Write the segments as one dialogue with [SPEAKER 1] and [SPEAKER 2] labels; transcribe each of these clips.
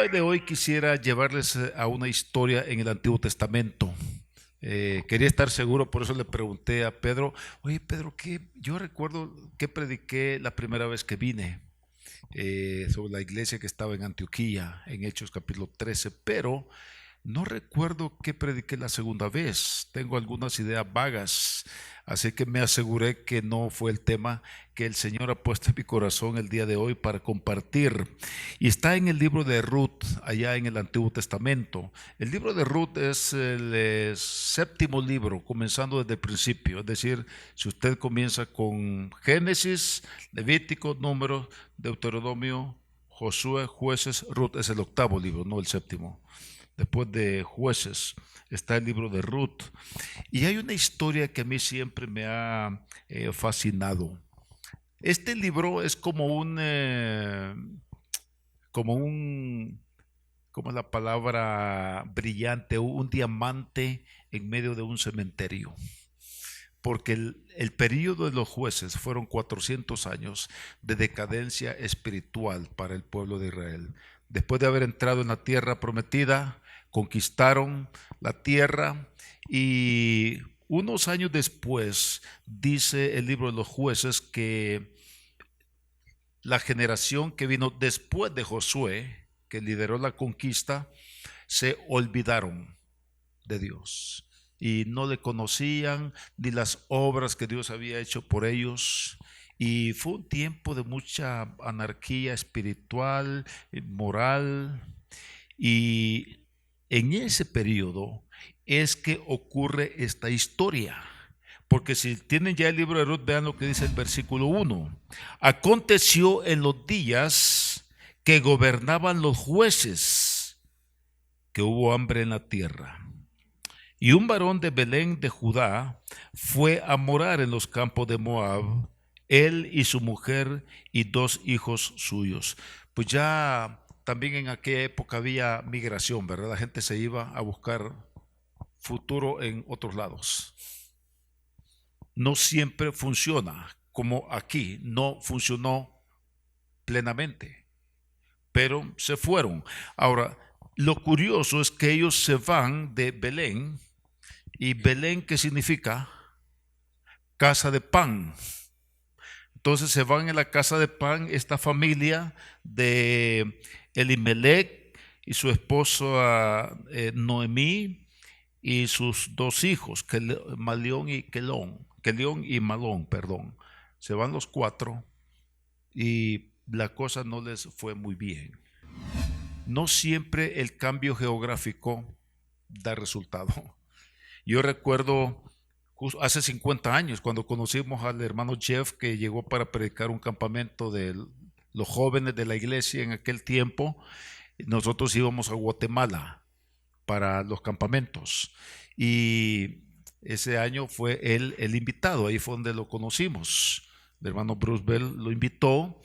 [SPEAKER 1] día de hoy quisiera llevarles a una historia en el Antiguo Testamento. Quería estar seguro, por eso le pregunté a Pedro, oye Pedro, yo recuerdo que prediqué la primera vez que vine sobre la iglesia que estaba en Antioquía, en Hechos capítulo 13, pero no recuerdo qué prediqué la segunda vez. Tengo algunas ideas vagas, así que me aseguré que no fue el tema que el Señor ha puesto en mi corazón el día de hoy para compartir. Y está en el libro de Ruth, allá en el Antiguo Testamento. El libro de Ruth es el séptimo libro, comenzando desde el principio. Es decir, si usted comienza con Génesis, Levítico, Números, Deuteronomio, Josué, Jueces, Ruth es el octavo libro, no el séptimo. Después de Jueces está el libro de Ruth. Y hay una historia que a mí siempre me ha fascinado. Este libro es como es la palabra brillante, un diamante en medio de un cementerio. Porque el periodo de los jueces fueron 400 años de decadencia espiritual para el pueblo de Israel. Después de haber entrado en la tierra prometida, conquistaron la tierra y unos años después dice el libro de los jueces que la generación que vino después de Josué, que lideró la conquista, se olvidaron de Dios y no le conocían ni las obras que Dios había hecho por ellos. Y fue un tiempo de mucha anarquía espiritual, moral, y en ese periodo es que ocurre esta historia. Porque si tienen ya el libro de Ruth, vean lo que dice el versículo 1. Aconteció en los días que gobernaban los jueces que hubo hambre en la tierra. Y un varón de Belén de Judá fue a morar en los campos de Moab, él y su mujer y dos hijos suyos. Pues ya también en aquella época había migración, ¿verdad? La gente se iba a buscar futuro en otros lados. No siempre funciona, como aquí, no funcionó plenamente, pero se fueron. Ahora, lo curioso es que ellos se van de Belén. ¿Y Belén qué significa? Casa de pan. Entonces se van en la casa de pan esta familia de Elimelech y su esposa Noemí y sus dos hijos, Malión y Kelión y Malón, perdón. Se van los cuatro y la cosa no les fue muy bien. No siempre el cambio geográfico da resultado. Yo recuerdo hace 50 años cuando conocimos al hermano Jeff que llegó para predicar un campamento de los jóvenes de la iglesia en aquel tiempo. Nosotros íbamos a Guatemala para los campamentos y ese año fue él el invitado, ahí fue donde lo conocimos. El hermano Bruce Bell lo invitó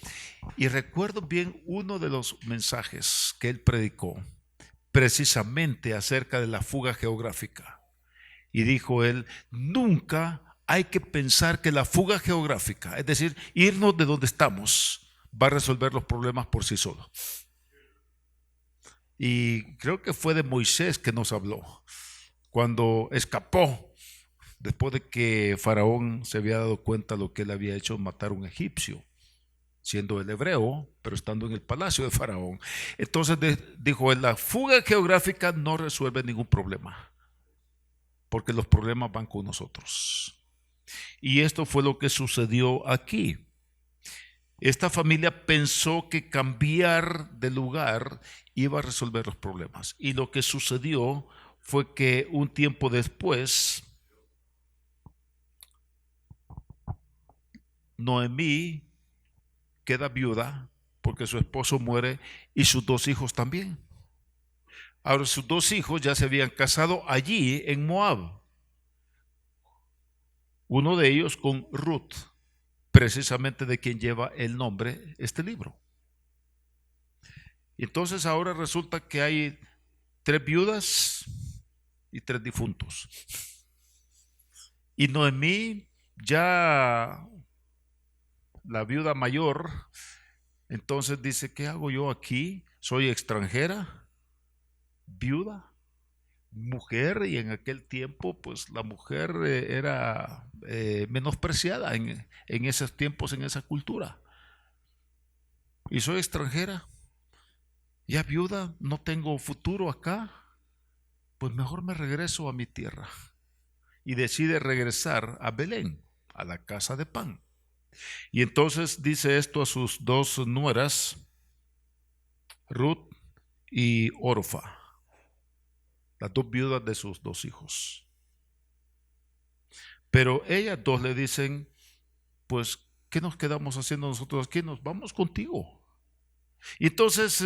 [SPEAKER 1] y recuerdo bien uno de los mensajes que él predicó precisamente acerca de la fuga geográfica. Y dijo él, nunca hay que pensar que la fuga geográfica, es decir, irnos de donde estamos, va a resolver los problemas por sí solo. Y creo que fue de Moisés que nos habló, cuando escapó, después de que Faraón se había dado cuenta de lo que él había hecho, matar a un egipcio, siendo el hebreo, pero estando en el palacio de Faraón. Entonces dijo él, la fuga geográfica no resuelve ningún problema, porque los problemas van con nosotros. Y esto fue lo que sucedió aquí. Esta familia pensó que cambiar de lugar iba a resolver los problemas. Y lo que sucedió fue que un tiempo después, Noemí queda viuda porque su esposo muere y sus dos hijos también. Ahora sus dos hijos ya se habían casado allí en Moab. Uno de ellos con Ruth, precisamente de quien lleva el nombre este libro. Y entonces ahora resulta que hay tres viudas y tres difuntos. Y Noemí, ya la viuda mayor, entonces dice, ¿qué hago yo aquí? soy extranjera, viuda, mujer, y en aquel tiempo pues la mujer era menospreciada en esos tiempos, en esa cultura. Y soy extranjera, ya viuda, no tengo futuro acá, pues mejor me regreso a mi tierra. Y decide regresar a Belén, a la casa de pan. Y entonces dice esto a sus dos nueras, Ruth y Orfa, las dos viudas de sus dos hijos. Pero ellas dos le dicen, pues, ¿qué nos quedamos haciendo nosotros aquí? Nos vamos contigo. Y entonces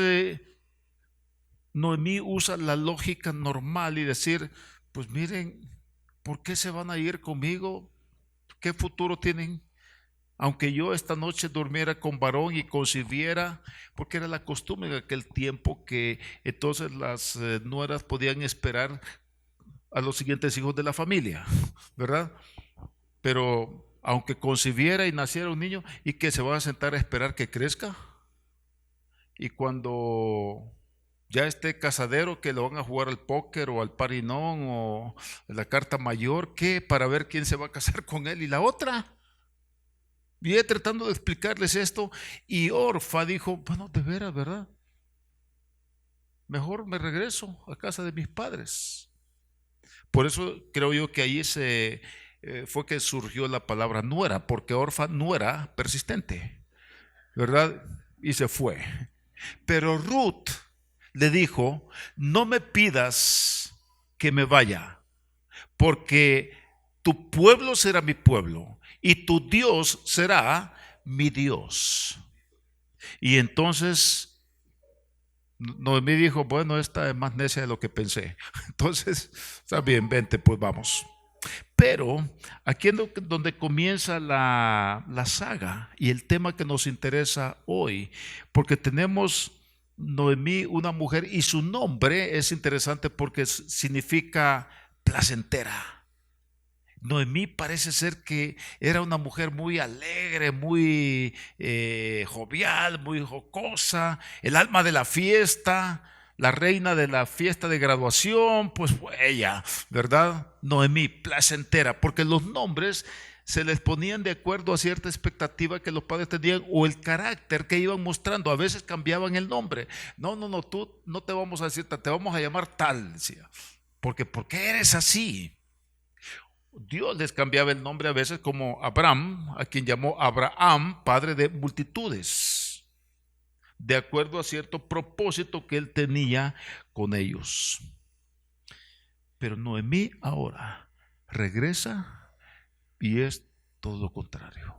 [SPEAKER 1] Noemí usa la lógica normal y decir, pues miren, ¿por qué se van a ir conmigo? ¿Qué futuro tienen? Aunque yo esta noche durmiera con varón y concibiera, porque era la costumbre en aquel tiempo que entonces las nueras podían esperar a los siguientes hijos de la familia, ¿verdad? Pero aunque concibiera y naciera un niño, y que se va a sentar a esperar que crezca, y cuando ya esté casadero, que lo van a jugar al póker o al parinón o la carta mayor, ¿qué? Para ver quién se va a casar con él y la otra. Y tratando de explicarles esto, y Orfa dijo, bueno, de veras, ¿verdad? Mejor me regreso a casa de mis padres. Por eso creo yo que ahí fue que surgió la palabra nuera, porque Orfa no era persistente, ¿verdad? Y se fue. Pero Ruth le dijo, no me pidas que me vaya, porque tu pueblo será mi pueblo y tu Dios será mi Dios. Y entonces Noemí dijo, bueno, esta es más necia de lo que pensé. Entonces, está bien, vente, pues vamos. Pero aquí es donde comienza la saga y el tema que nos interesa hoy, porque tenemos Noemí, una mujer, y su nombre es interesante porque significa placentera. Noemí parece ser que era una mujer muy alegre, muy jovial, muy jocosa, el alma de la fiesta, la reina de la fiesta de graduación, pues fue ella, ¿verdad? Noemí, placentera, porque los nombres se les ponían de acuerdo a cierta expectativa que los padres tenían o el carácter que iban mostrando. A veces cambiaban el nombre. No, no, no, tú no te vamos a decir, te vamos a llamar tal, decía. Porque, ¿por qué eres así? Dios les cambiaba el nombre a veces, como Abraham, a quien llamó Abraham, padre de multitudes, de acuerdo a cierto propósito que él tenía con ellos. Pero Noemí ahora regresa y es todo lo contrario.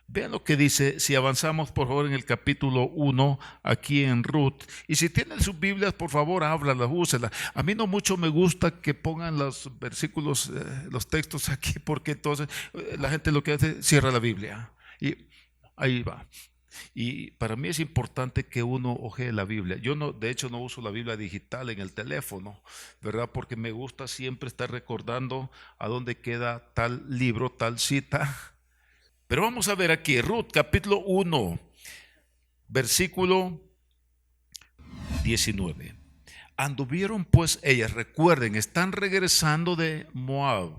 [SPEAKER 1] Vean lo que dice, si avanzamos por favor en el capítulo 1, aquí en Ruth. Y si tienen sus Biblias, por favor, háblalas, úselas. A mí no mucho me gusta que pongan los versículos, los textos aquí, porque entonces la gente lo que hace, cierra la Biblia. Y ahí va. Y para mí es importante que uno ojee la Biblia. Yo no, de hecho, no uso la Biblia digital en el teléfono, ¿verdad? Porque me gusta siempre estar recordando a dónde queda tal libro, tal cita. Pero vamos a ver aquí, Ruth capítulo 1, versículo 19. Anduvieron pues ellas, recuerden, están regresando de Moab,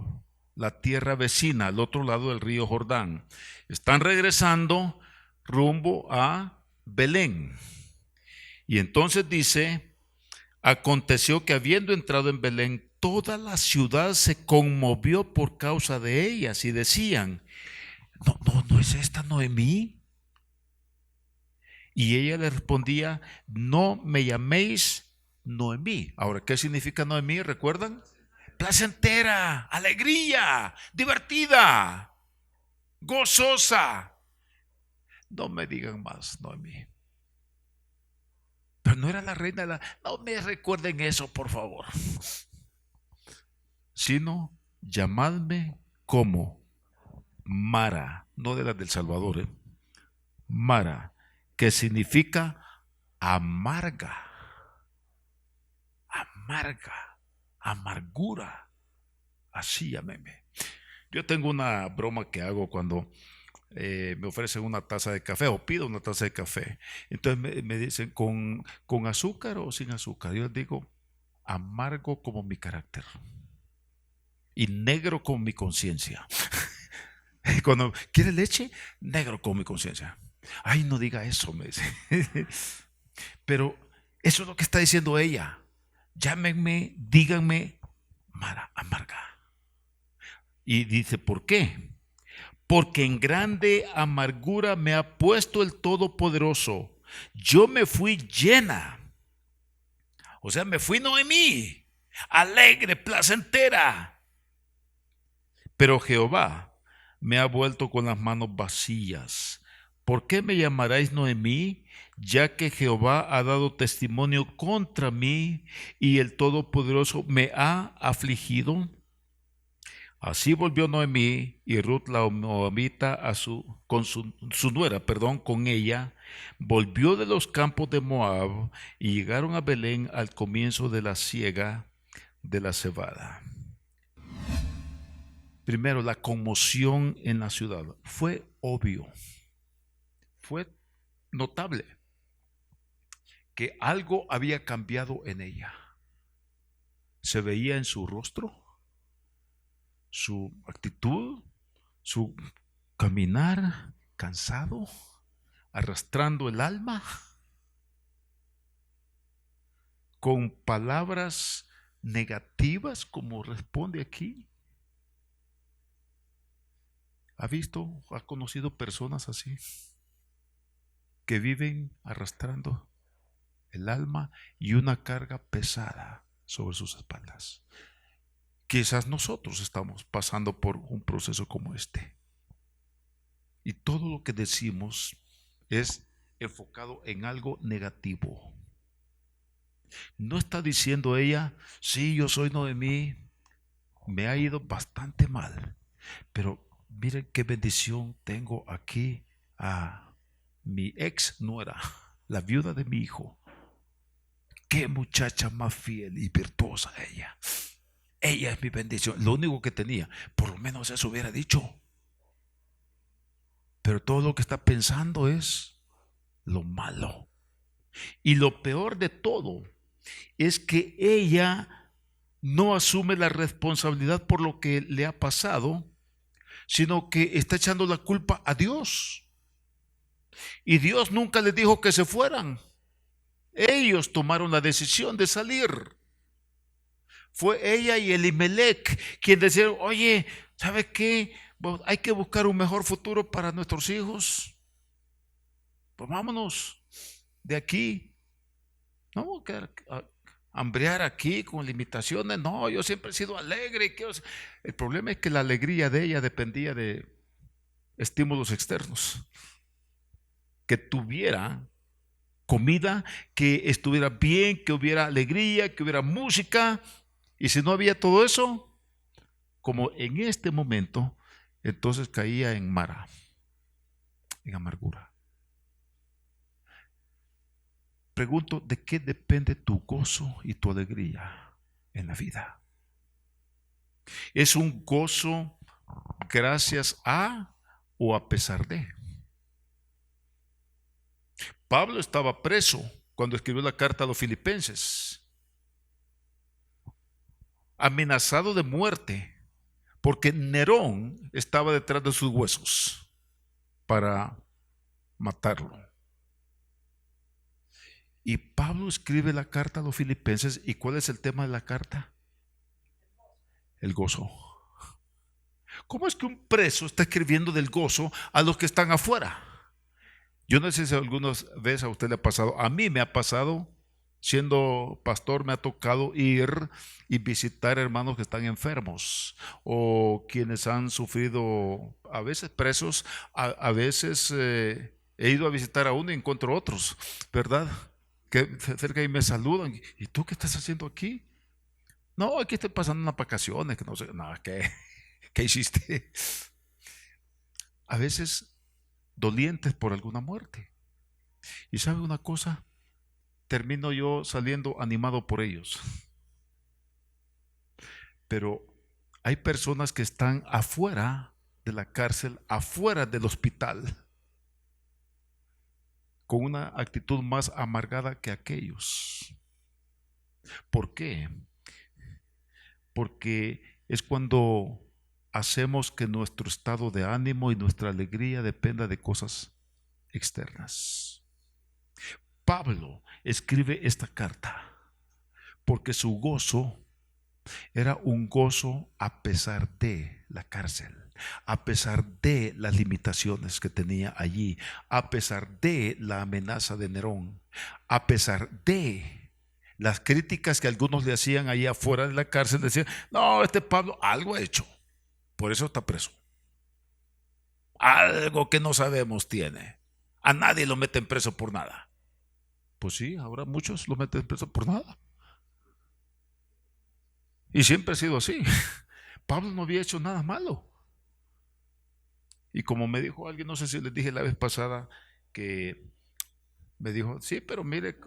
[SPEAKER 1] la tierra vecina, al otro lado del río Jordán. Están regresando rumbo a Belén. Y entonces dice, aconteció que habiendo entrado en Belén, toda la ciudad se conmovió por causa de ellas y decían, no, no, no es esta Noemí. Y ella le respondía, no me llaméis Noemí. Ahora, ¿qué significa Noemí? ¿Recuerdan? Placentera, alegría, divertida, gozosa. No me digan más Noemí. Pero no era la reina de la... No me recuerden eso, por favor. Sino, llamadme como Mara, no de las del Salvador, Mara, que significa amarga, amarga, amargura. Así llámeme. Yo tengo una broma que hago cuando me ofrecen una taza de café o pido una taza de café. Entonces me dicen, ¿con azúcar o sin azúcar? Yo les digo, amargo como mi carácter y negro como mi conciencia. Cuando quiere leche, negro como mi conciencia. Ay, no diga eso, me dice. Pero eso es lo que está diciendo ella. Llámenme, díganme, Mara amarga. Y dice, ¿por qué? Porque en grande amargura me ha puesto el Todopoderoso. Yo me fui llena. O sea, me fui Noemí, alegre, placentera. Pero Jehová me ha vuelto con las manos vacías. ¿Por qué me llamaréis Noemí? Ya que Jehová ha dado testimonio contra mí y el Todopoderoso me ha afligido. Así volvió Noemí y Ruth la moabita con su nuera, con ella, volvió de los campos de Moab y llegaron a Belén al comienzo de la siega de la cebada. Primero, la conmoción en la ciudad. Fue obvio, fue notable que algo había cambiado en ella. Se veía en su rostro, su actitud, su caminar cansado, arrastrando el alma, con palabras negativas como responde aquí. ¿Ha visto, ha conocido personas así que viven arrastrando el alma y una carga pesada sobre sus espaldas? Quizás nosotros estamos pasando por un proceso como este. Y todo lo que decimos es enfocado en algo negativo. No está diciendo ella, sí, yo soy Noemí, me ha ido bastante mal, pero miren qué bendición tengo aquí a mi ex nuera, la viuda de mi hijo. Qué muchacha más fiel y virtuosa ella. Ella es mi bendición. Lo único que tenía, por lo menos eso hubiera dicho. Pero todo lo que está pensando es lo malo. Y lo peor de todo es que ella no asume la responsabilidad por lo que le ha pasado, sino que está echando la culpa a Dios. Y Dios nunca les dijo que se fueran. Ellos tomaron la decisión de salir. Fue ella y Elimelech quien decían, oye, ¿sabe qué? Hay que buscar un mejor futuro para nuestros hijos. Pues vámonos de aquí. No, que hambrear aquí con limitaciones. No, yo siempre he sido alegre. El problema es que la alegría de ella dependía de estímulos externos. Que tuviera comida, que estuviera bien, que hubiera alegría, que hubiera música. Y si no había todo eso, como en este momento, entonces caía en Mara, en amargura. Pregunto, ¿de qué depende tu gozo y tu alegría en la vida? ¿Es un gozo gracias a o a pesar de? Pablo estaba preso cuando escribió la carta a los filipenses, amenazado de muerte, porque Nerón estaba detrás de sus huesos para matarlo. Y Pablo escribe la carta a los filipenses. ¿Y cuál es el tema de la carta? El gozo. ¿Cómo es que un preso está escribiendo del gozo a los que están afuera? Yo no sé si algunas veces a usted le ha pasado. A mí me ha pasado, siendo pastor, me ha tocado ir y visitar hermanos que están enfermos o quienes han sufrido, a veces presos, a veces he ido a visitar a uno y encuentro otros, ¿verdad? Que se acercan y me saludan. ¿Y tú qué estás haciendo aquí? No, aquí estoy pasando unas vacaciones, que no sé, nada, ¿qué hiciste? A veces dolientes por alguna muerte. Y sabe una cosa, termino yo saliendo animado por ellos. Pero hay personas que están afuera de la cárcel afuera del hospital, con una actitud más amargada que aquellos. ¿Por qué? Porque es cuando hacemos que nuestro estado de ánimo y nuestra alegría dependa de cosas externas. Pablo escribe esta carta porque su gozo era un gozo a pesar de la cárcel, a pesar de las limitaciones que tenía allí, a pesar de la amenaza de Nerón, a pesar de las críticas que algunos le hacían allá afuera de la cárcel. Decían: no, este Pablo algo ha hecho, por eso está preso. Algo que no sabemos tiene. A nadie lo meten preso por nada. Pues sí, ahora muchos lo meten preso por nada. Y siempre ha sido así. Pablo no había hecho nada malo. Y como me dijo alguien, no sé si les dije la vez pasada, que me dijo: sí, pero mire,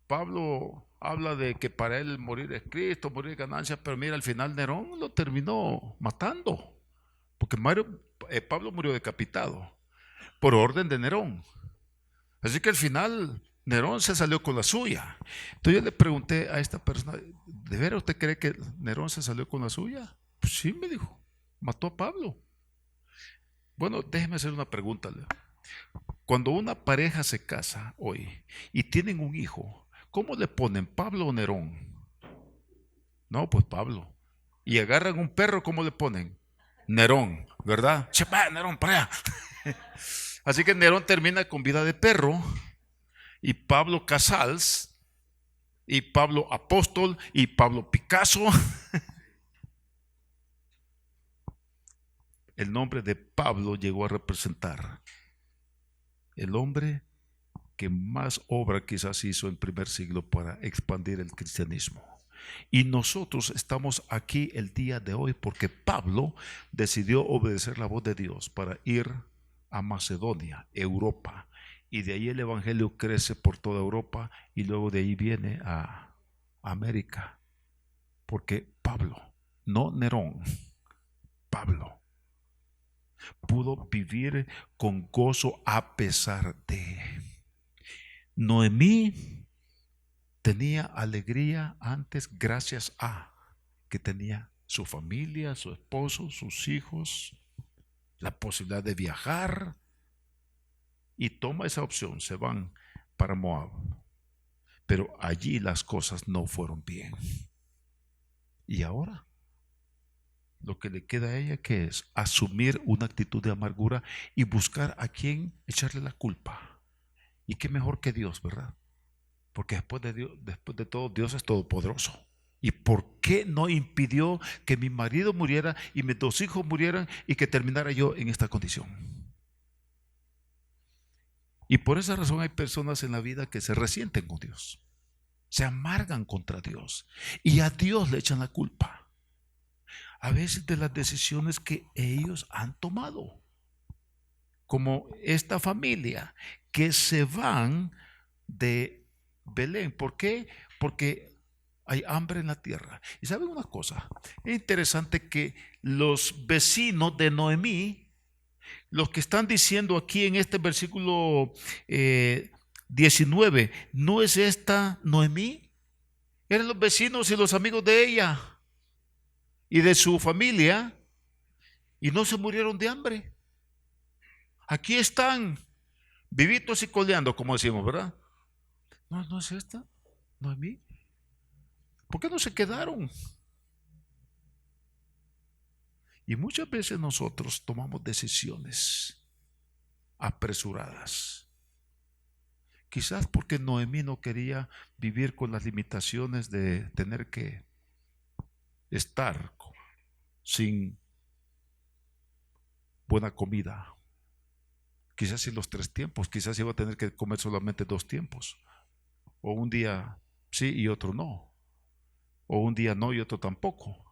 [SPEAKER 1] Pablo habla de que para él morir es Cristo, morir es ganancia, pero mira, al final Nerón lo terminó matando, porque Pablo murió decapitado por orden de Nerón. Así que al final Nerón se salió con la suya. Entonces yo le pregunté a esta persona: ¿de veras usted cree que Nerón se salió con la suya? Pues sí, me dijo, mató a Pablo. Bueno, déjeme hacer una pregunta. Cuando una pareja se casa hoy y tienen un hijo, ¿cómo le ponen, Pablo o Nerón? No, pues Pablo. Y agarran un perro, ¿cómo le ponen? Nerón, ¿verdad? Chepa, Nerón, para allá. Así que Nerón termina con vida de perro, y Pablo Casals, y Pablo Apóstol, y Pablo Picasso. El nombre de Pablo llegó a representar el hombre que más obra quizás hizo en primer siglo para expandir el cristianismo. Y nosotros estamos aquí el día de hoy porque Pablo decidió obedecer la voz de Dios para ir a Macedonia, Europa, y de ahí el evangelio crece por toda Europa y luego de ahí viene a América, porque Pablo, no Nerón, Pablo pudo vivir con gozo a pesar de. Noemí tenía alegría antes gracias a que tenía su familia, su esposo, sus hijos, la posibilidad de viajar, y toma esa opción, se van para Moab. Pero allí las cosas no fueron bien. Y ahora lo que le queda a ella, que es asumir una actitud de amargura y buscar a quien echarle la culpa. Y qué mejor que Dios, ¿verdad? Porque después de todo, Dios es todopoderoso. ¿Y por qué no impidió que mi marido muriera y mis 2 hijos murieran y que terminara yo en esta condición? Y por esa razón hay personas en la vida que se resienten con Dios, se amargan contra Dios y a Dios le echan la culpa, a veces de las decisiones que ellos han tomado, como esta familia que se van de Belén. ¿Por qué? Porque hay hambre en la tierra. Y saben una cosa, es interesante que los vecinos de Noemí, los que están diciendo aquí en este versículo 19, ¿no es esta Noemí? Eran los vecinos y los amigos de ella y de su familia, y no se murieron de hambre. Aquí están, vivitos y coleando, como decimos, ¿verdad? No, no es esta Noemí. ¿Por qué no se quedaron? Y muchas veces nosotros tomamos decisiones apresuradas. Quizás porque Noemí no quería vivir con las limitaciones de tener que estar sin buena comida. Quizás sin los 3 tiempos, quizás iba a tener que comer solamente 2 tiempos. O un día sí y otro no. O un día no y otro tampoco.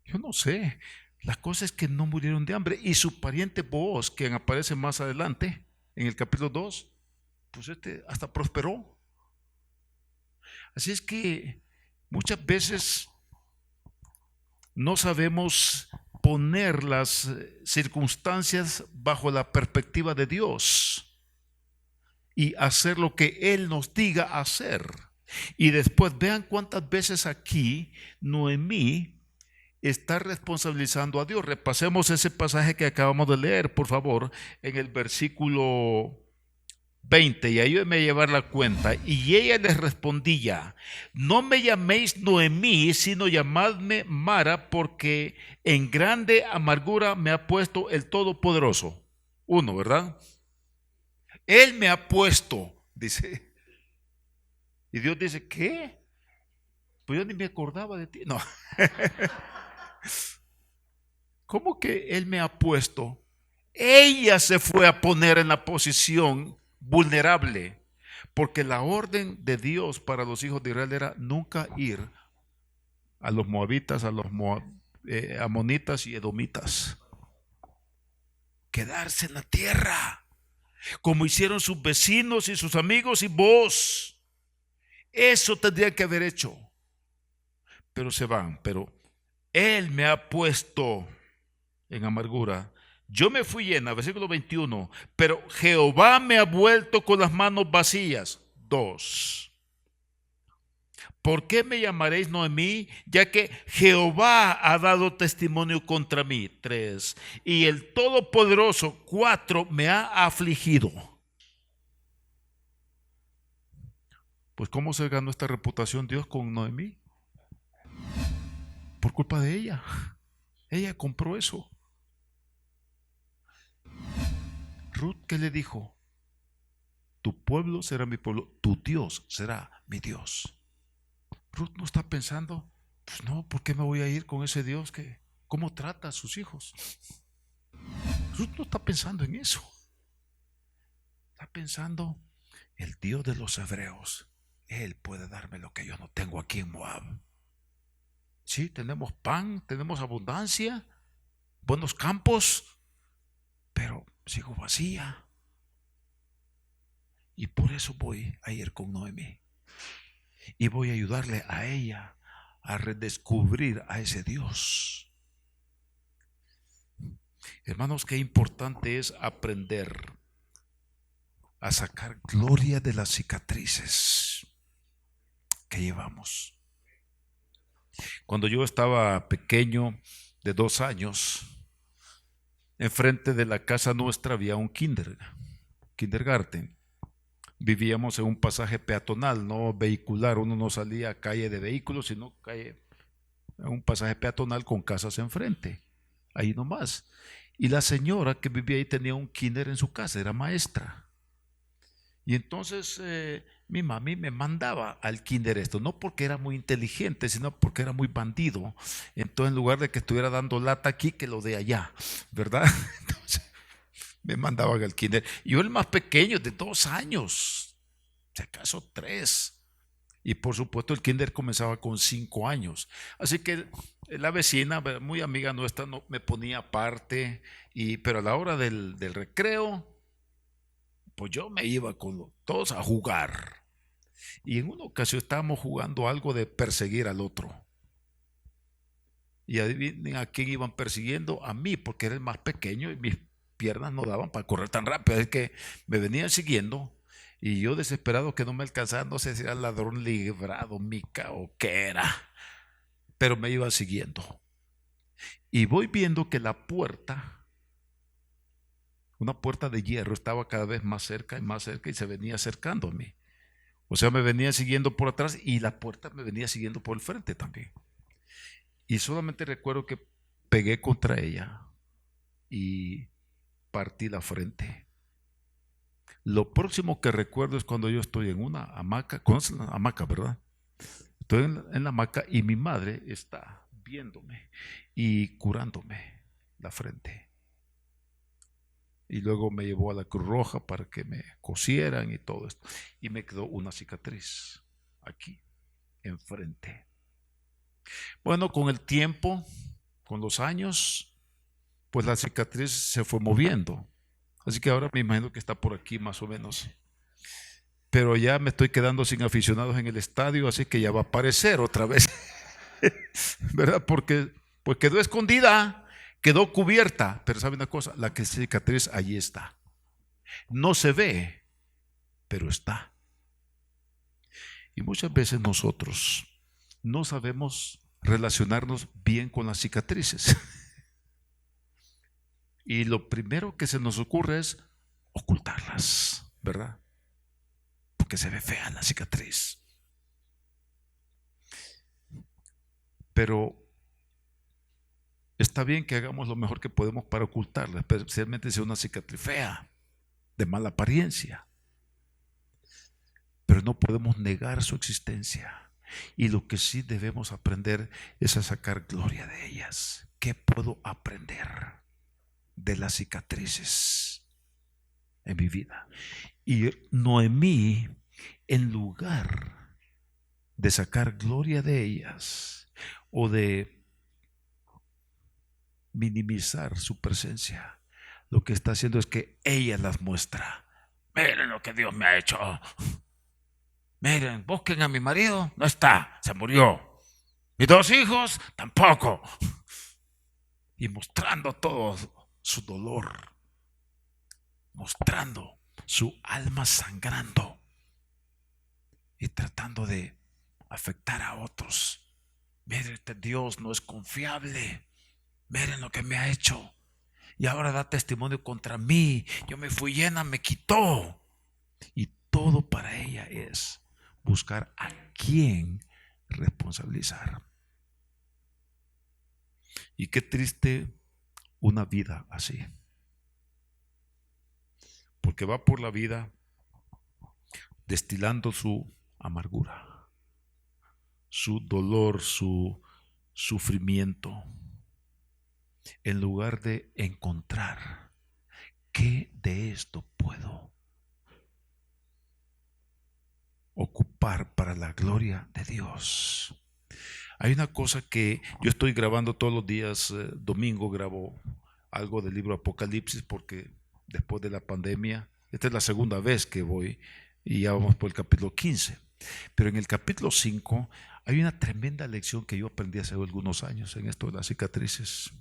[SPEAKER 1] Yo no sé. La cosa es que no murieron de hambre. Y su pariente Booz, quien aparece más adelante, en el capítulo 2, pues hasta prosperó. Así es que muchas veces no sabemos poner las circunstancias bajo la perspectiva de Dios y hacer lo que Él nos diga hacer. Y después vean cuántas veces aquí Noemí está responsabilizando a Dios. Repasemos ese pasaje que acabamos de leer, por favor, en el versículo 20, y ayúdenme a llevar la cuenta. Y ella les respondía: no me llaméis Noemí, sino llamadme Mara, porque en grande amargura me ha puesto el Todopoderoso. Uno, ¿verdad? Él me ha puesto, dice. Y Dios dice: ¿qué? Pues yo ni me acordaba de ti. No. ¿Cómo que Él me ha puesto? Ella se fue a poner en la posición vulnerable, porque la orden de Dios para los hijos de Israel era nunca ir a los moabitas, a los amonitas y edomitas. Quedarse en la tierra, como hicieron sus vecinos y sus amigos y vos. Eso tendrían que haber hecho. Pero se van. Pero Él me ha puesto en amargura. Yo me fui llena, versículo 21, pero Jehová me ha vuelto con las manos vacías. 2. ¿Por qué me llamaréis Noemí? Ya que Jehová ha dado testimonio contra mí. 3. Y el Todopoderoso, 4, me ha afligido. Pues ¿cómo se ganó esta reputación Dios con Noemí? Por culpa de ella. Ella compró eso. Ruth, ¿qué le dijo? Tu pueblo será mi pueblo, tu Dios será mi Dios. Ruth no está pensando, pues no, ¿por qué me voy a ir con ese Dios que cómo trata a sus hijos? Ruth no está pensando en eso. Está pensando, el Dios de los hebreos, Él puede darme lo que yo no tengo aquí en Moab. Sí, tenemos pan, tenemos abundancia, buenos campos, pero sigo vacía. Y por eso voy a ir con Noemí. Y voy a ayudarle a ella a redescubrir a ese Dios. Hermanos, qué importante es aprender a sacar gloria de las cicatrices que llevamos. Cuando yo estaba pequeño, de 2 años, enfrente de la casa nuestra había un kindergarten. Vivíamos en un pasaje peatonal, no vehicular. Uno no salía a calle de vehículos, sino un pasaje peatonal con casas enfrente, ahí nomás. Y la señora que vivía ahí tenía un kinder en su casa, era maestra. Y entonces mi mami me mandaba al kinder esto, no porque era muy inteligente, sino porque era muy bandido. Entonces, en lugar de que estuviera dando lata aquí, que lo de allá, ¿verdad? Entonces me mandaban al kinder. Yo el más pequeño, de 2 años, si acaso 3. Y por supuesto el kinder comenzaba con 5 años. Así que la vecina, muy amiga nuestra, no, me ponía aparte, pero a la hora del recreo, pues yo me iba con todos a jugar. Y en una ocasión estábamos jugando algo de perseguir al otro. Y adivinen a quién iban persiguiendo, a mí, porque era el más pequeño y mis piernas no daban para correr tan rápido. Es que me venían siguiendo y yo desesperado que no me alcanzaba, no sé si era ladrón librado, mica o qué era, pero me iba siguiendo. Y voy viendo que la puerta, una puerta de hierro, estaba cada vez más cerca y se venía acercando a mí. O sea, me venía siguiendo por atrás y la puerta me venía siguiendo por el frente también. Y solamente recuerdo que pegué contra ella y partí la frente. Lo próximo que recuerdo es cuando yo estoy en una hamaca. ¿Conocen la hamaca, verdad? Estoy en la hamaca y mi madre está viéndome y curándome la frente. Y luego me llevó a la Cruz Roja para que me cosieran y todo esto. Y me quedó una cicatriz aquí, enfrente. Bueno, con el tiempo, con los años, pues la cicatriz se fue moviendo. Así que ahora me imagino que está por aquí más o menos. Pero ya me estoy quedando sin aficionados en el estadio, así que ya va a aparecer otra vez. ¿Verdad? Porque pues quedó escondida. quedó cubierta, pero ¿sabe una cosa? La que cicatriz allí está. No se ve, pero está. Y muchas veces nosotros no sabemos relacionarnos bien con las cicatrices. Y lo primero que se nos ocurre es ocultarlas, ¿verdad? Porque se ve fea la cicatriz. Pero está bien que hagamos lo mejor que podemos para ocultarla, especialmente si es una cicatriz fea, de mala apariencia. Pero no podemos negar su existencia. Y lo que sí debemos aprender es a sacar gloria de ellas. ¿Qué puedo aprender de las cicatrices en mi vida? Y Noemí, en lugar de sacar gloria de ellas o de minimizar su presencia, lo que está haciendo es que ella las muestra. Miren lo que Dios me ha hecho. Miren, busquen a mi marido, no está, se murió. Mis 2 hijos, tampoco. Y mostrando todo su dolor, mostrando su alma sangrando y tratando de afectar a otros. Miren, este Dios no es confiable. Miren lo que me ha hecho. Y ahora da testimonio contra mí. Yo me fui llena, me quitó. Y todo para ella es buscar a quién responsabilizar. Y qué triste una vida así. Porque va por la vida destilando su amargura, su dolor, su sufrimiento, en lugar de encontrar qué de esto puedo ocupar para la gloria de Dios. Hay una cosa que yo estoy grabando todos los días, domingo grabo algo del libro Apocalipsis, porque después de la pandemia, esta es la segunda vez que voy y ya vamos por el capítulo 15. Pero en el capítulo 5 hay una tremenda lección que yo aprendí hace algunos años en esto de las cicatrices.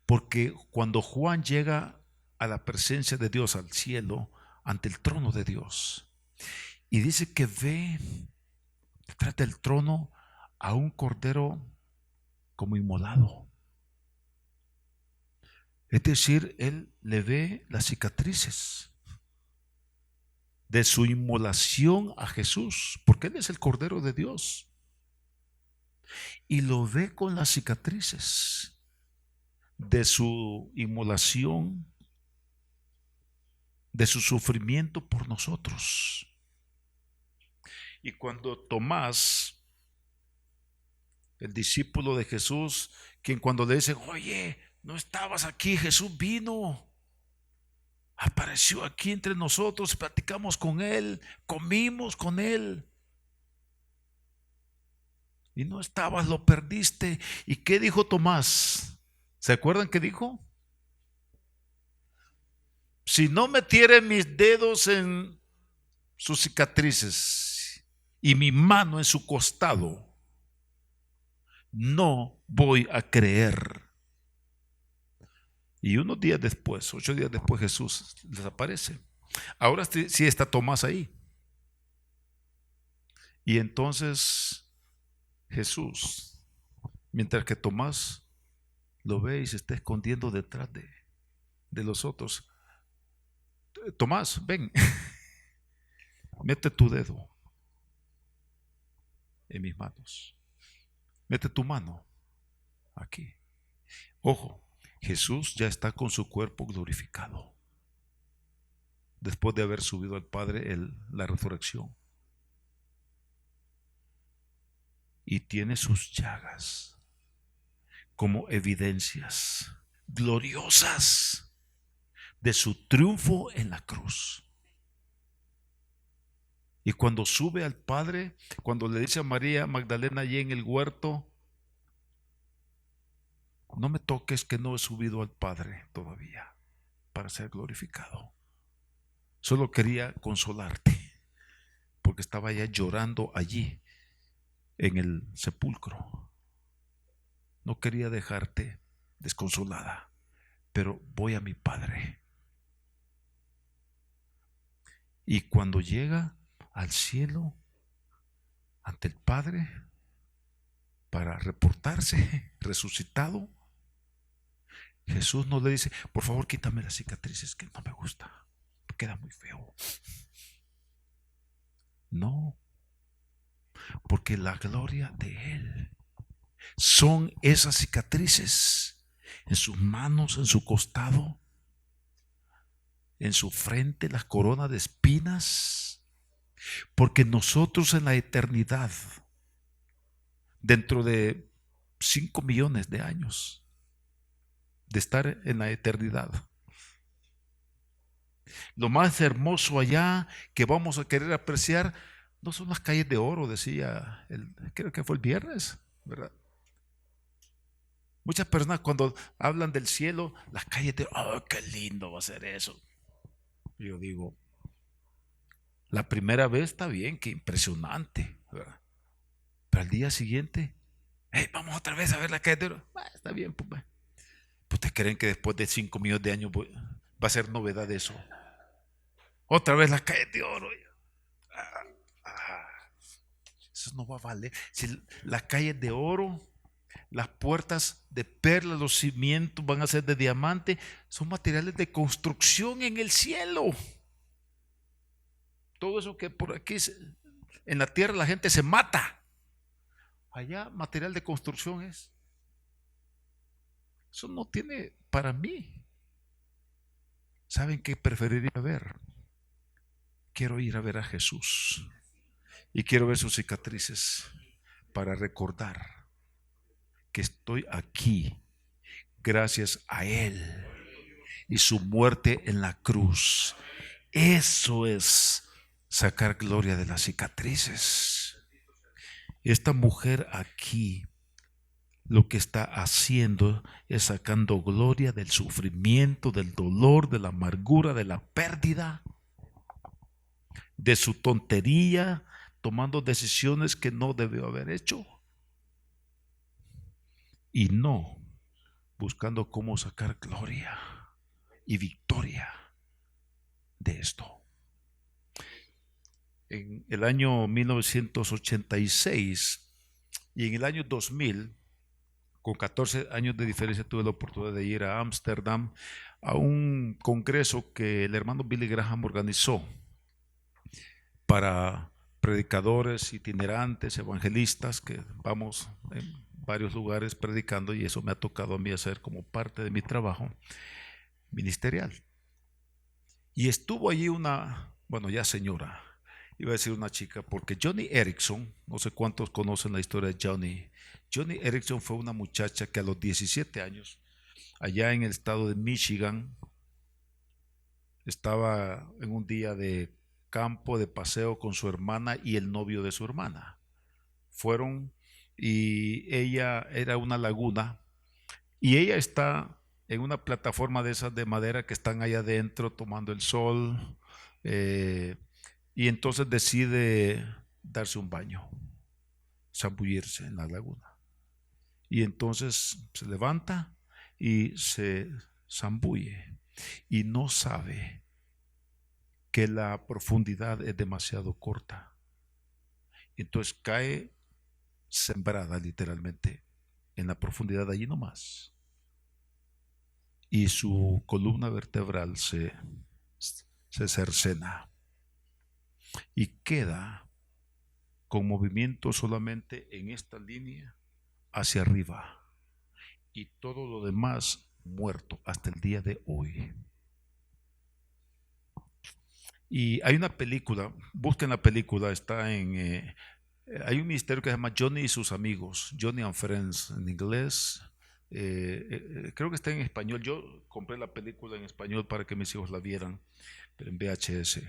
[SPEAKER 1] Porque cuando Juan llega a la presencia de Dios, al cielo, ante el trono de Dios, y dice que ve detrás del trono a un cordero como inmolado. Es decir, él le ve las cicatrices de su inmolación a Jesús, porque él es el Cordero de Dios. Y lo ve con las cicatrices de su inmolación, de su sufrimiento por nosotros. Y cuando Tomás, el discípulo de Jesús, quien cuando le dicen, oye, no estabas aquí, Jesús vino, apareció aquí entre nosotros, platicamos con él, comimos con él. Y no estabas, lo perdiste. ¿Y qué dijo Tomás? ¿Se acuerdan qué dijo? Si no metiere mis dedos en sus cicatrices y mi mano en su costado, no voy a creer. Y unos días después, 8 días después, Jesús les aparece. Ahora sí está Tomás ahí. Y entonces Jesús, mientras que Tomás lo ve y se está escondiendo detrás de los otros, Tomás, ven, mete tu dedo en mis manos, mete tu mano aquí. Ojo, Jesús ya está con su cuerpo glorificado después de haber subido al Padre la resurrección, y tiene sus llagas como evidencias gloriosas de su triunfo en la cruz. Y cuando sube al Padre, cuando le dice a María Magdalena allí en el huerto, no me toques que no he subido al Padre todavía para ser glorificado. Solo quería consolarte, porque estaba ya llorando allí en el sepulcro. No quería dejarte desconsolada, pero voy a mi Padre. Y cuando llega al cielo ante el Padre para reportarse resucitado, Jesús no le dice, por favor quítame las cicatrices que no me gusta, queda muy feo. No, porque la gloria de Él son esas cicatrices en sus manos, en su costado, en su frente, las coronas de espinas, porque nosotros en la eternidad, dentro de 5 millones de años de estar en la eternidad, lo más hermoso allá que vamos a querer apreciar no son las calles de oro, decía, creo que fue el viernes, ¿verdad? Muchas personas cuando hablan del cielo, las calles de oro, oh, qué lindo va a ser eso. Yo digo, la primera vez está bien, qué impresionante, ¿verdad? Pero al día siguiente, hey, vamos otra vez a ver la calle de oro. Está bien, pues. ¿Ustedes creen que después de 5 millones de años va a ser novedad eso? Otra vez la calle de oro. Eso no va a valer. Si las calles de oro, las puertas de perlas, los cimientos van a ser de diamante, son materiales de construcción en el cielo. Todo eso que por aquí en la tierra la gente se mata, allá material de construcción es. Eso no tiene para mí. ¿Saben qué preferiría ver? Quiero ir a ver a Jesús y quiero ver sus cicatrices para recordar que estoy aquí gracias a Él y su muerte en la cruz. Eso es sacar gloria de las cicatrices. Esta mujer aquí lo que está haciendo es sacando gloria del sufrimiento, del dolor, de la amargura, de la pérdida, de su tontería, tomando decisiones que no debió haber hecho y no buscando cómo sacar gloria y victoria de esto. En el año 1986 y en el año 2000, con 14 años de diferencia, tuve la oportunidad de ir a Ámsterdam a un congreso que el hermano Billy Graham organizó para predicadores itinerantes, evangelistas, que vamos en varios lugares predicando, y eso me ha tocado a mí hacer como parte de mi trabajo ministerial. Y estuvo allí una, bueno, ya señora, iba a decir una chica, porque Joni Eareckson, no sé cuántos conocen la historia de Joni. Joni Eareckson fue una muchacha que a los 17 años, allá en el estado de Michigan, estaba en un día de campo, de paseo con su hermana y el novio de su hermana. Fueron y ella era una laguna y ella está en una plataforma de esas de madera que están allá adentro tomando el sol, y entonces decide darse un baño, zambullirse en la laguna. Y entonces se levanta y se zambulle y no sabe que la profundidad es demasiado corta. Entonces cae sembrada literalmente en la profundidad de allí nomás. Y su columna vertebral se cercena y queda con movimiento solamente en esta línea hacia arriba y todo lo demás muerto hasta el día de hoy. Y hay una película, busquen la película, está en hay un ministerio que se llama Johnny y sus amigos, Johnny and Friends en inglés. Creo que está en español. Yo compré la película en español para que mis hijos la vieran, pero en VHS.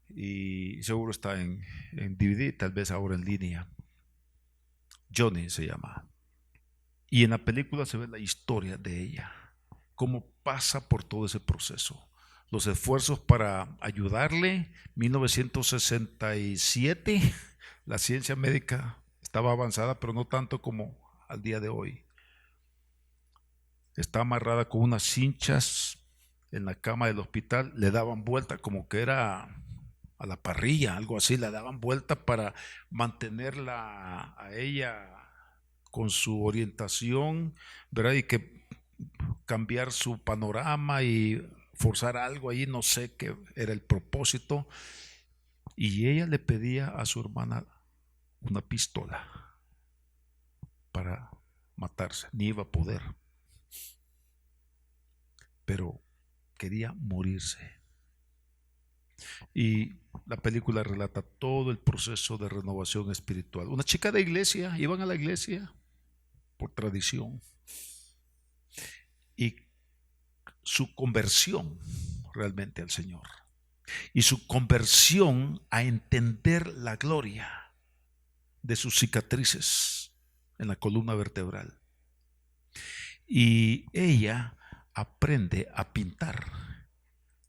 [SPEAKER 1] Y seguro está en DVD, tal vez ahora en línea. Johnny se llama. Y en la película se ve la historia de ella, cómo pasa por todo ese proceso. Los esfuerzos para ayudarle. 1967, la ciencia médica estaba avanzada, pero no tanto como al día de hoy. Está amarrada con unas cinchas en la cama del hospital, le daban vuelta como que era a la parrilla, algo así, le daban vuelta para mantenerla a ella con su orientación, ¿verdad? Y que cambiar su panorama y forzar algo ahí, no sé qué era el propósito. Y ella le pedía a su hermana una pistola para matarse, ni iba a poder, pero quería morirse. Y la película relata todo el proceso de renovación espiritual. Una chica de iglesia, iban a la iglesia por tradición, y su conversión realmente al Señor y su conversión a entender la gloria de sus cicatrices en la columna vertebral. Y ella aprende a pintar,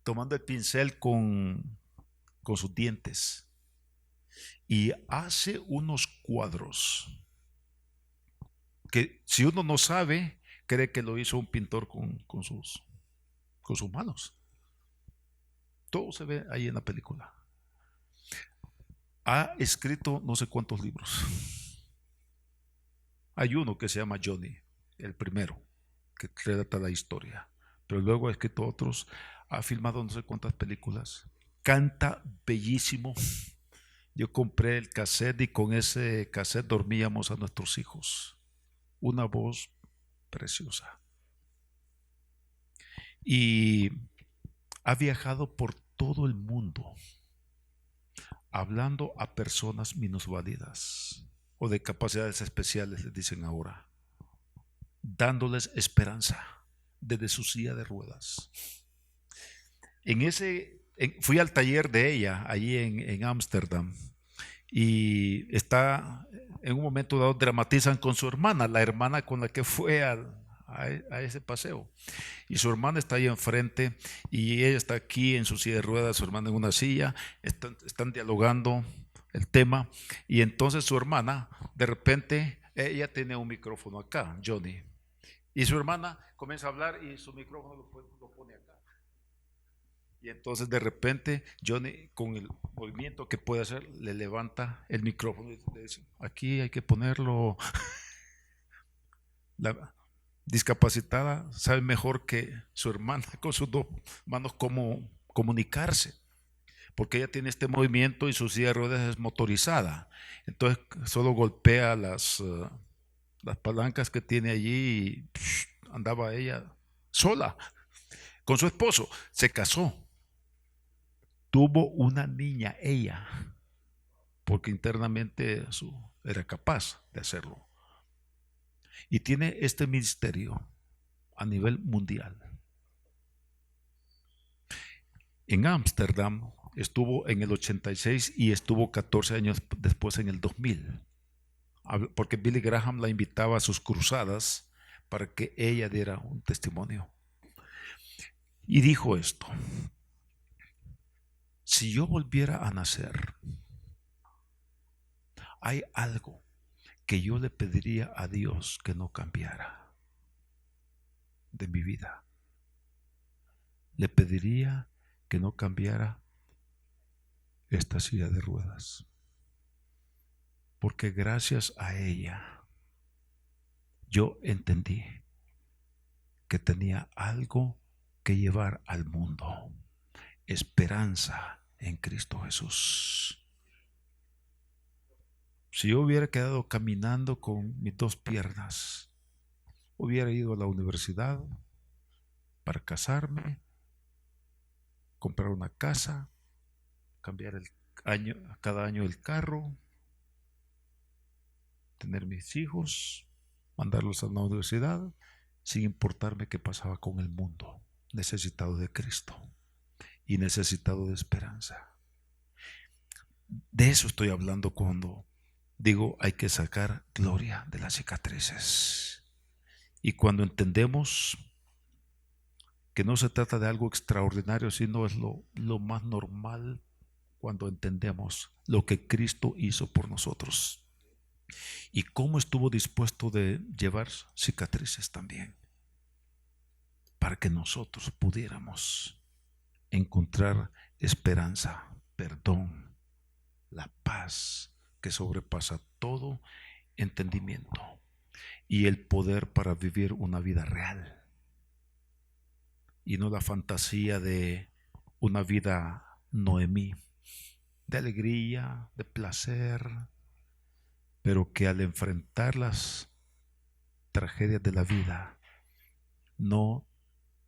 [SPEAKER 1] tomando el pincel con sus dientes, y hace unos cuadros que si uno no sabe, cree que lo hizo un pintor con sus manos. Todo se ve ahí en la película. Ha escrito no sé cuántos libros. Hay uno que se llama Johnny, el primero, que trata la historia, pero luego ha escrito otros, ha filmado no sé cuántas películas, canta bellísimo. Yo compré el cassette y con ese cassette dormíamos a nuestros hijos. Una voz preciosa. Y ha viajado por todo el mundo hablando a personas minusválidas o de capacidades especiales, les dicen ahora, dándoles esperanza desde su silla de ruedas. Fui al taller de ella allí en Ámsterdam, y está en un momento dado dramatizan con su hermana, la hermana con la que fue a ese paseo, y su hermana está ahí enfrente y ella está aquí en su silla de ruedas, su hermana en una silla, están dialogando el tema, y entonces su hermana de repente, ella tiene un micrófono acá, Johnny, y su hermana comienza a hablar y su micrófono lo pone acá. Y entonces de repente Johnny, con el movimiento que puede hacer, le levanta el micrófono y le dice, aquí hay que ponerlo. La discapacitada sabe mejor que su hermana con sus dos manos cómo comunicarse, porque ella tiene este movimiento y su silla de ruedas es motorizada. Entonces solo golpea las palancas que tiene allí, y andaba ella sola con su esposo. Se casó, tuvo una niña ella, porque internamente era capaz de hacerlo. Y tiene este ministerio a nivel mundial. En Ámsterdam estuvo en el 86 y estuvo 14 años después en el 2000, porque Billy Graham la invitaba a sus cruzadas para que ella diera un testimonio. Y dijo esto: si yo volviera a nacer, hay algo que yo le pediría a Dios que no cambiara de mi vida. Le pediría que no cambiara esta silla de ruedas, porque gracias a ella yo entendí que tenía algo que llevar al mundo: esperanza en Cristo Jesús. Si yo hubiera quedado caminando con mis dos piernas, hubiera ido a la universidad para casarme, comprar una casa, cambiar cada año el carro, tener mis hijos, mandarlos a la universidad, sin importarme qué pasaba con el mundo, necesitado de Cristo y necesitado de esperanza. De eso estoy hablando cuando digo hay que sacar gloria de las cicatrices. Y cuando entendemos que no se trata de algo extraordinario, sino es lo más normal, cuando entendemos lo que Cristo hizo por nosotros y cómo estuvo dispuesto de llevar cicatrices también. para que nosotros pudiéramos encontrar esperanza, perdón, la paz que sobrepasa todo entendimiento y el poder para vivir una vida real y no la fantasía de una vida Noemí, de alegría, de placer, pero que al enfrentar las tragedias de la vida no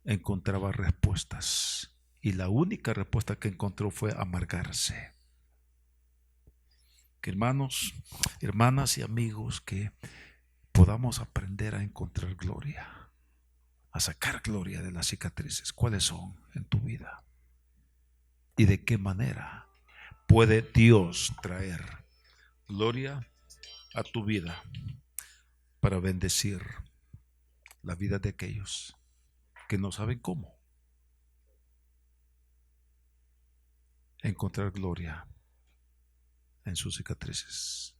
[SPEAKER 1] encontraba respuestas y la única respuesta que encontró fue amargarse. Que hermanos, hermanas y amigos, que podamos aprender a encontrar gloria, a sacar gloria de las cicatrices. ¿Cuáles son en tu vida? ¿Y de qué manera puede Dios traer gloria a tu vida para bendecir la vida de aquellos que no saben cómo encontrar gloria en sus cicatrices?